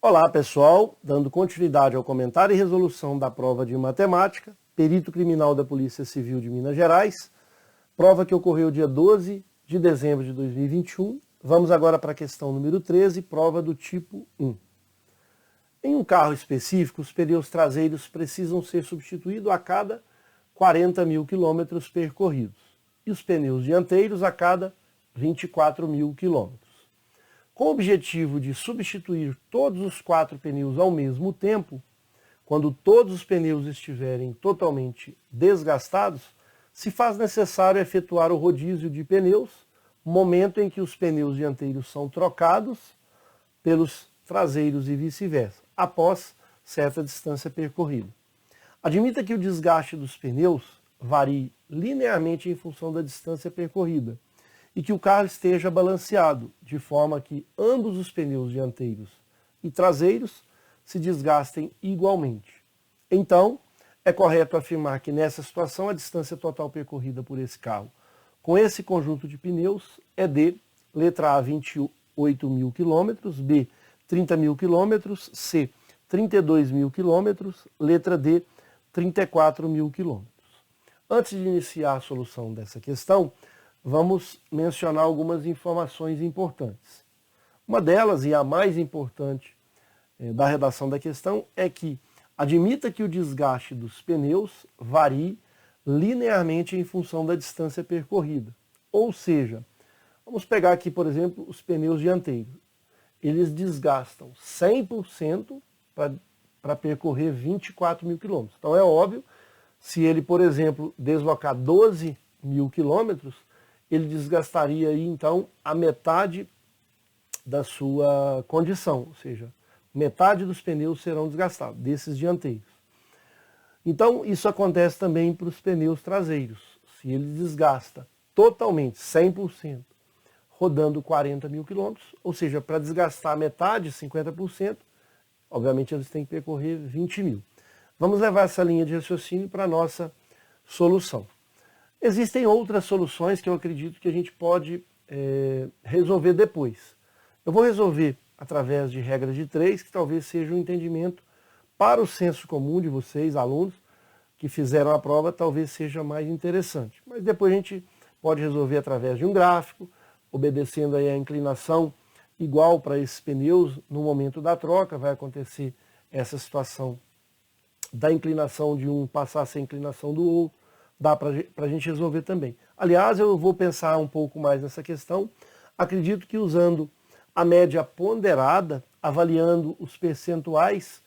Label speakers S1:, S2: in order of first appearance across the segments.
S1: Olá pessoal, dando continuidade ao comentário e resolução da prova de matemática, perito criminal da Polícia Civil de Minas Gerais, prova que ocorreu dia 12 de dezembro de 2021. Vamos agora para a questão número 13, prova do tipo 1. Em um carro específico, os pneus traseiros precisam ser substituídos a cada 40 mil quilômetros percorridos e os pneus dianteiros a cada 24 mil quilômetros. Com o objetivo de substituir todos os 4 pneus ao mesmo tempo, quando todos os pneus estiverem totalmente desgastados, se faz necessário efetuar o rodízio de pneus, momento em que os pneus dianteiros são trocados pelos traseiros e vice-versa, após certa distância percorrida. Admita que o desgaste dos pneus varie linearmente em função da distância percorrida, e que o carro esteja balanceado, de forma que ambos os pneus dianteiros e traseiros se desgastem igualmente. Então, é correto afirmar que nessa situação a distância total percorrida por esse carro com esse conjunto de pneus é de letra A, 28 mil quilômetros, B, 30 mil quilômetros, C, 32 mil quilômetros, letra D, 34 mil quilômetros. Antes de iniciar a solução dessa questão, vamos mencionar algumas informações importantes. Uma delas, e a mais importante da redação da questão, é que admita que o desgaste dos pneus varie linearmente em função da distância percorrida. Ou seja, vamos pegar aqui, por exemplo, os pneus dianteiros. Eles desgastam 100% para percorrer 24 mil quilômetros. Então é óbvio, se ele, por exemplo, deslocar 12 mil quilômetros, ele desgastaria aí, então, a metade da sua condição, ou seja, metade dos pneus serão desgastados, desses dianteiros. Então, isso acontece também para os pneus traseiros. Se ele desgasta totalmente, 100%, rodando 40 mil quilômetros, ou seja, para desgastar a metade, 50%, obviamente eles têm que percorrer 20 mil. Vamos levar essa linha de raciocínio para a nossa solução. Existem outras soluções que eu acredito que a gente pode resolver depois. Eu vou resolver através de regra de 3, que talvez seja um entendimento para o senso comum de vocês, alunos, que fizeram a prova, talvez seja mais interessante. Mas depois a gente pode resolver através de um gráfico, obedecendo aí a inclinação igual para esses pneus no momento da troca, vai acontecer essa situação da inclinação de um passar a ser a inclinação do outro, dá para a gente resolver também. Aliás, eu vou pensar um pouco mais nessa questão. Acredito que usando a média ponderada, avaliando os percentuais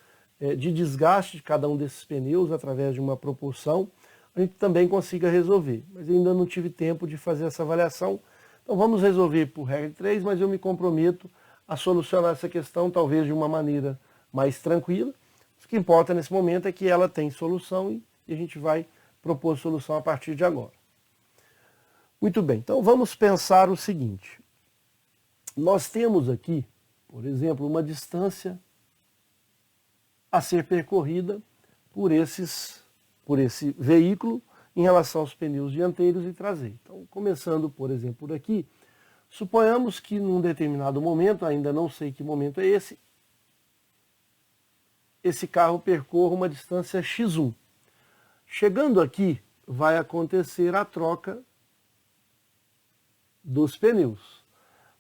S1: de desgaste de cada um desses pneus através de uma proporção, a gente também consiga resolver. Mas ainda não tive tempo de fazer essa avaliação. Então vamos resolver por regra 3, mas eu me comprometo a solucionar essa questão talvez de uma maneira mais tranquila. O que importa nesse momento é que ela tem solução e a gente vai propor solução a partir de agora. Muito bem, então vamos pensar o seguinte. Nós temos aqui, por exemplo, uma distância a ser percorrida por esse veículo em relação aos pneus dianteiros e traseiros. Então, começando, por exemplo, por aqui, suponhamos que num determinado momento, ainda não sei que momento é esse carro percorra uma distância x1. Chegando aqui, vai acontecer a troca dos pneus.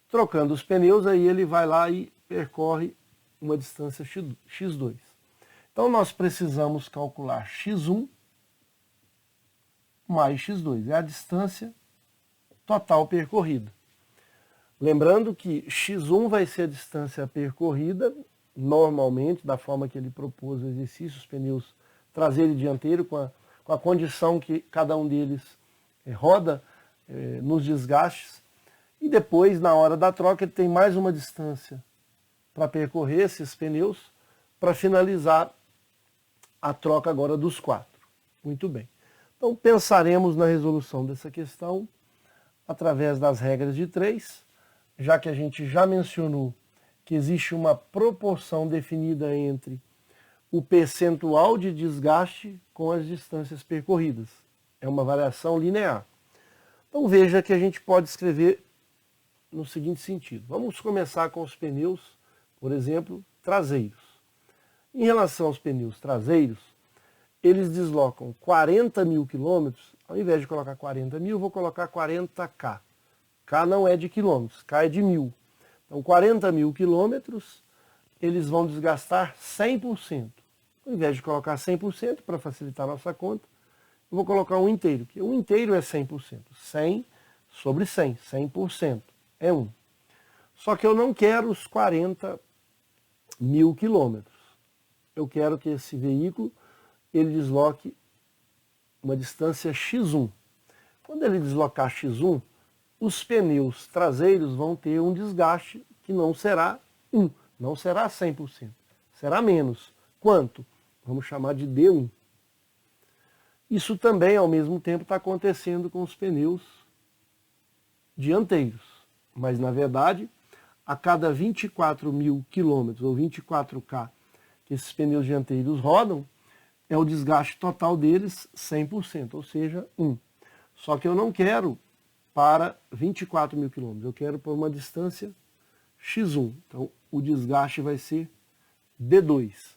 S1: Trocando os pneus, aí ele vai lá e percorre uma distância x2. Então, nós precisamos calcular x1 mais x2. É a distância total percorrida. Lembrando que x1 vai ser a distância percorrida, normalmente, da forma que ele propôs o exercício, os pneus traseiro e dianteiro, com a condição que cada um deles roda nos desgastes. E depois, na hora da troca, ele tem mais uma distância para percorrer esses pneus, para finalizar a troca agora dos 4. Muito bem. Então, pensaremos na resolução dessa questão através das regras de 3, já que a gente já mencionou que existe uma proporção definida entre o percentual de desgaste com as distâncias percorridas. É uma variação linear. Então veja que a gente pode escrever no seguinte sentido. Vamos começar com os pneus, por exemplo, traseiros. Em relação aos pneus traseiros, eles deslocam 40 mil quilômetros, ao invés de colocar 40 mil, eu vou colocar 40K. K não é de quilômetros, K é de mil. Então 40 mil quilômetros, eles vão desgastar 100%. Ao invés de colocar 100%, para facilitar a nossa conta, eu vou colocar um inteiro, que um inteiro é 100%. 100 sobre 100, 100% é 1. Só que eu não quero os 40 mil quilômetros. Eu quero que esse veículo ele desloque uma distância x1. Quando ele deslocar x1, os pneus traseiros vão ter um desgaste que não será 1, não será 100%, será menos. Quanto? Vamos chamar de D1. Isso também, ao mesmo tempo, está acontecendo com os pneus dianteiros. Mas, na verdade, a cada 24 mil quilômetros, ou 24K, que esses pneus dianteiros rodam, é o desgaste total deles 100%, ou seja, 1. Só que eu não quero para 24 mil quilômetros, eu quero por uma distância x1. Então, o desgaste vai ser D2.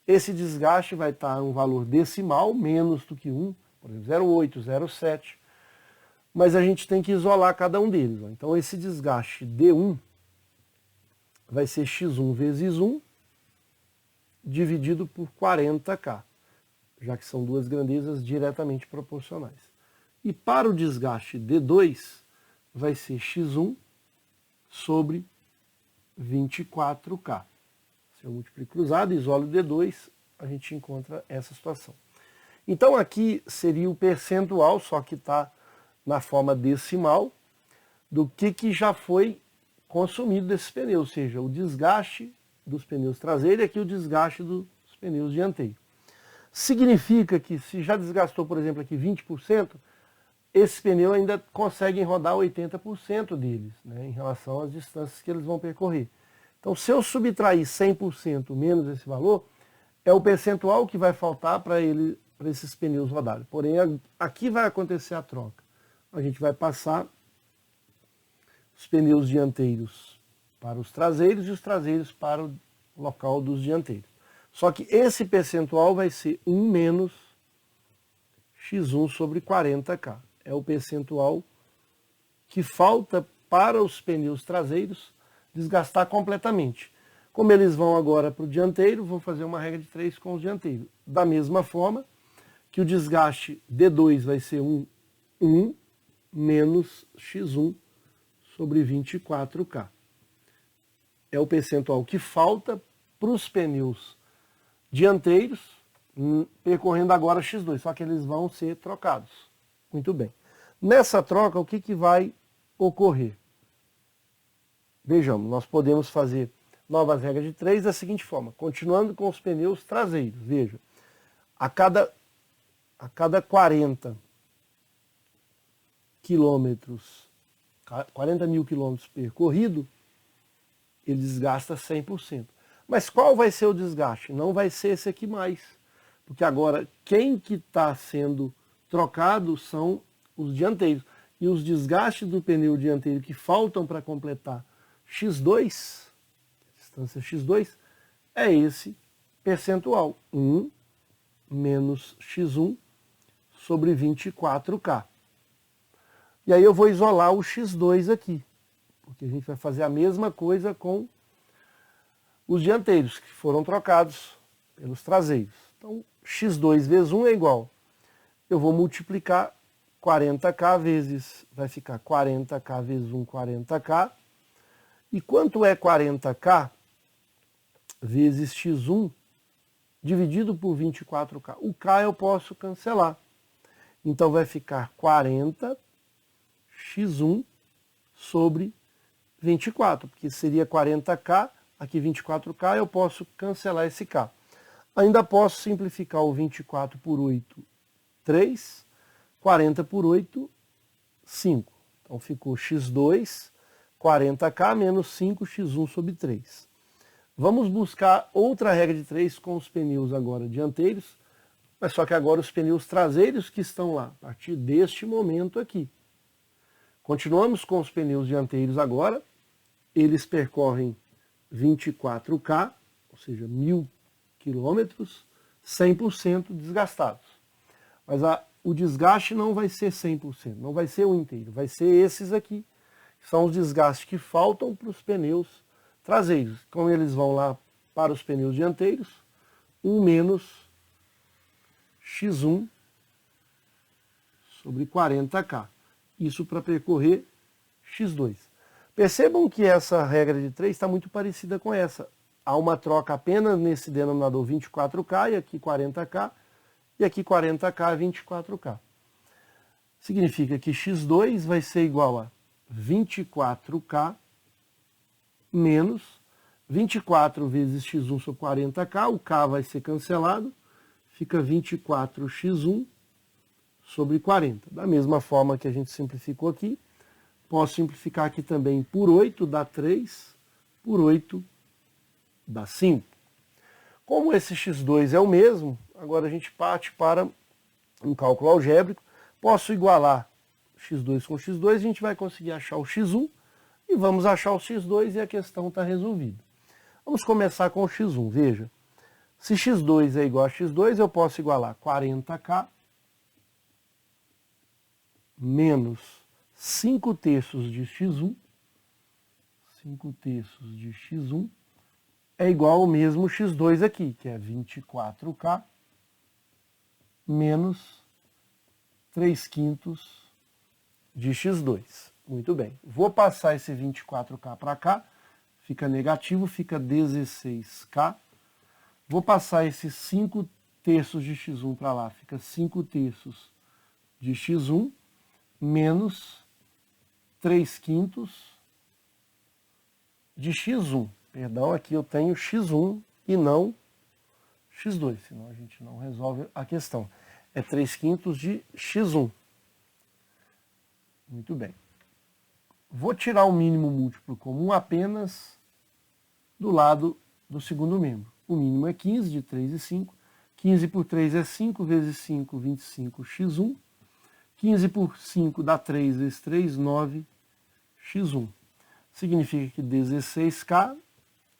S1: Esse desgaste vai estar um valor decimal, menos do que 1, por exemplo, 0,8, 0,7. Mas a gente tem que isolar cada um deles. Então, esse desgaste D1 vai ser x1 vezes 1, dividido por 40K, já que são duas grandezas diretamente proporcionais. E para o desgaste D2, vai ser x1 sobre 24K. Se eu multiplico cruzado, isolo D2, a gente encontra essa situação. Então aqui seria o percentual, só que está na forma decimal, do que já foi consumido desses pneus, ou seja, o desgaste dos pneus traseiros e aqui o desgaste dos pneus dianteiros. Significa que se já desgastou, por exemplo, aqui 20%, esse pneu ainda conseguem rodar 80% deles, né, em relação às distâncias que eles vão percorrer. Então, se eu subtrair 100% menos esse valor, é o percentual que vai faltar para esses pneus rodarem. Porém, aqui vai acontecer a troca. A gente vai passar os pneus dianteiros para os traseiros e os traseiros para o local dos dianteiros. Só que esse percentual vai ser 1 menos x1 sobre 40K. É o percentual que falta para os pneus traseiros desgastar completamente. Como eles vão agora para o dianteiro, vou fazer uma regra de 3 com os dianteiros. Da mesma forma que o desgaste D2 vai ser 1 menos x1 sobre 24K. É o percentual que falta para os pneus dianteiros, percorrendo agora x2, só que eles vão ser trocados. Muito bem. Nessa troca, o que vai ocorrer? Vejamos, nós podemos fazer novas regras de 3 da seguinte forma, continuando com os pneus traseiros. Veja, a cada 40 mil quilômetros percorrido, ele desgasta 100%. Mas qual vai ser o desgaste? Não vai ser esse aqui mais. Porque agora, quem que está sendo trocado são os dianteiros. E os desgastes do pneu dianteiro que faltam para completar x2, distância x2, é esse percentual. 1 menos x1 sobre 24K. E aí eu vou isolar o x2 aqui. Porque a gente vai fazer a mesma coisa com os dianteiros, que foram trocados pelos traseiros. Então, x2 vezes 1 é igual. Eu vou multiplicar 40K vezes, vai ficar 40K vezes 1, 40K. E quanto é 40K vezes x1 dividido por 24K? O K eu posso cancelar. Então vai ficar 40x1 sobre 24, porque seria 40K, aqui 24K, eu posso cancelar esse K. Ainda posso simplificar o 24 por 8, 3, 40 por 8, 5. Então ficou x2, 40K menos 5x1 sobre 3. Vamos buscar outra regra de 3 com os pneus agora dianteiros, mas só que agora os pneus traseiros que estão lá, a partir deste momento aqui. Continuamos com os pneus dianteiros agora, eles percorrem 24K, ou seja, 1.000 quilômetros, 100% desgastados. Mas o desgaste não vai ser 100%, não vai ser o inteiro, vai ser esses aqui, que são os desgastes que faltam para os pneus traseiros. Como eles vão lá para os pneus dianteiros, 1 menos X1 sobre 40K. Isso para percorrer X2. Percebam que essa regra de 3 está muito parecida com essa. Há uma troca apenas nesse denominador 24K e aqui 40K, e aqui 40K, 24K. Significa que X2 vai ser igual a 24K menos 24 vezes X1 sobre 40K, o K vai ser cancelado, fica 24X1 sobre 40. Da mesma forma que a gente simplificou aqui, posso simplificar aqui também por 8 dá 3, por 8 dá 5. Como esse x2 é o mesmo, agora a gente parte para um cálculo algébrico. Posso igualar x2 com x2, a gente vai conseguir achar o x1 e vamos achar o x2 e a questão está resolvida. Vamos começar com o x1. Veja, se x2 é igual a x2, eu posso igualar 40K menos 5 terços de x1, 5 terços de x1, é igual ao mesmo x2 aqui, que é 24K menos 3/5 de x2. Muito bem. Vou passar esse 24K para cá, fica negativo, fica 16K. Vou passar esses 5 terços de x1 para lá, fica 5 terços de x1 menos 3/5 de x1. Perdão, aqui eu tenho x1 e não x2, senão a gente não resolve a questão. É 3/5 de x1. Muito bem. Vou tirar o mínimo múltiplo comum apenas do lado do segundo membro. O mínimo é 15, de 3 e 5. 15 por 3 é 5, vezes 5, 25x1. 15 por 5 dá 3 vezes 3, 9x1. Significa que 16K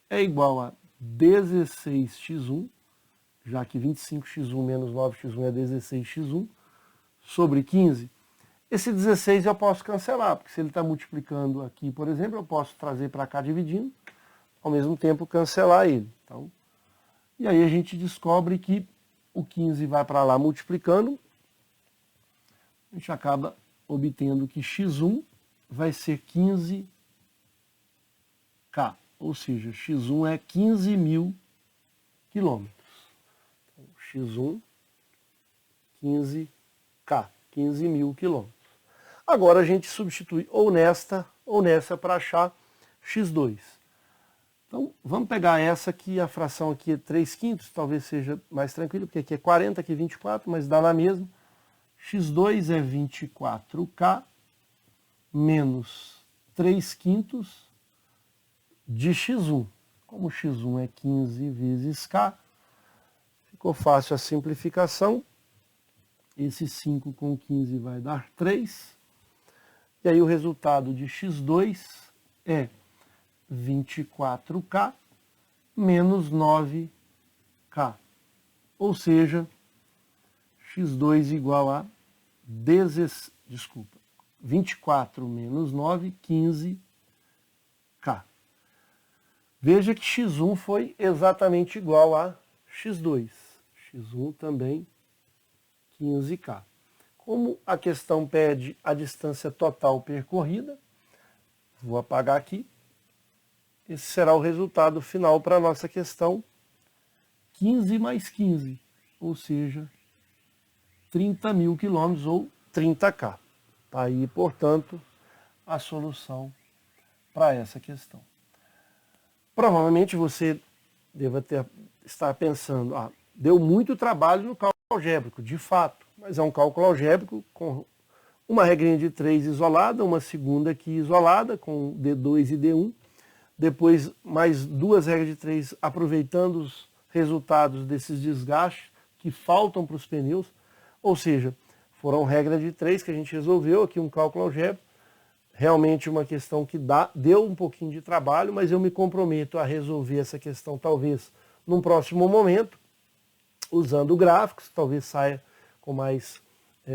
S1: é igual a 16x1, já que 25x1 menos 9x1 é 16x1, sobre 15. Esse 16 eu posso cancelar, porque se ele está multiplicando aqui, por exemplo, eu posso trazer para cá dividindo, ao mesmo tempo cancelar ele. Então, e aí a gente descobre que o 15 vai para lá multiplicando, a gente acaba obtendo que x1 vai ser 15K, ou seja, x1 é 15.000 quilômetros. Então, x1, 15K, 15.000 quilômetros. Agora a gente substitui ou nessa para achar x2. Então, vamos pegar essa aqui, a fração aqui é 3/5, talvez seja mais tranquilo, porque aqui é 40, aqui é 24, mas dá na mesma. x2 é 24K menos 3/5 de x1. Como x1 é 15 vezes K, ficou fácil a simplificação. Esse 5 com 15 vai dar 3. E aí o resultado de x2 é 24K menos 9K. Ou seja, x2 igual a 24 menos 9, 15K. Veja que x1 foi exatamente igual a x2. x1 também 15K. Como a questão pede a distância total percorrida, vou apagar aqui. Esse será o resultado final para a nossa questão. 15 mais 15, ou seja, 30.000 quilômetros ou 30K. Está aí, portanto, a solução para essa questão. Provavelmente você deva estar pensando, deu muito trabalho no cálculo algébrico, de fato, mas é um cálculo algébrico com uma regrinha de 3 isolada, uma segunda aqui isolada, com D2 e D1, depois mais 2 regras de 3 aproveitando os resultados desses desgastes que faltam para os pneus, ou seja, foram regras de 3 que a gente resolveu aqui, um cálculo algébrico, realmente uma questão que deu um pouquinho de trabalho, mas eu me comprometo a resolver essa questão talvez num próximo momento, usando gráficos, talvez saia com mais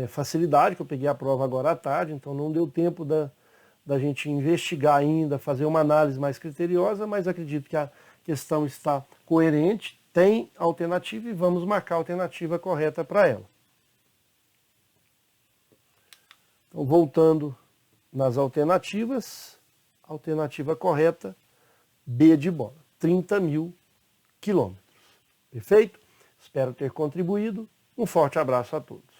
S1: facilidade, que eu peguei a prova agora à tarde, então não deu tempo da gente investigar ainda, fazer uma análise mais criteriosa, mas acredito que a questão está coerente, tem alternativa e vamos marcar a alternativa correta para ela. Então, voltando nas alternativas, alternativa correta, B de bola, 30.000 quilômetros. Perfeito? Espero ter contribuído. Um forte abraço a todos.